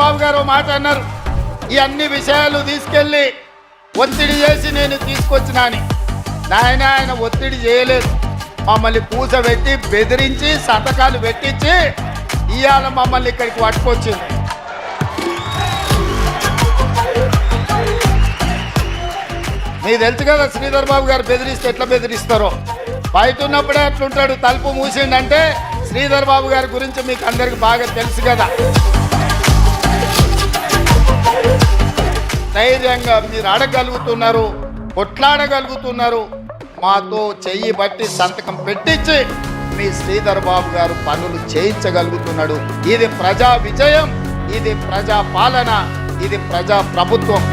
బాబు గారు మాట అన్నారు, ఈ అన్ని విషయాలు తీసుకెళ్ళి ఒత్తిడి చేసి నేను తీసుకొచ్చినా అని. ఆయన ఒత్తిడి చేయలేదు, మమ్మల్ని కూర్చోబెట్టి బెదిరించి సంతకాలు పెట్టించి ఇవాళ మమ్మల్ని ఇక్కడికి పట్టుకొచ్చింది. మీకు తెలుసు కదా శ్రీధర్ బాబు గారు బెదిరిస్తే ఎట్లా బెదిరిస్తారో. బయట ఉన్నప్పుడే అట్లుంటాడు, తలుపు మూసిండంటే శ్రీధర్ బాబు గారి గురించి మీకు అందరికి బాగా తెలుసు కదా. ధైర్యంగా మీరు అడగలుగుతున్నారు, కొట్లాడగలుగుతున్నారు. మాతో చెయ్యి బట్టి సంతకం పెట్టించి మీ శ్రీధర్ బాబు గారు పనులు చేయించగలుగుతున్నాడు. ఇది ప్రజా విజయం, ఇది ప్రజా పాలన, ఇది ప్రజా ప్రభుత్వం.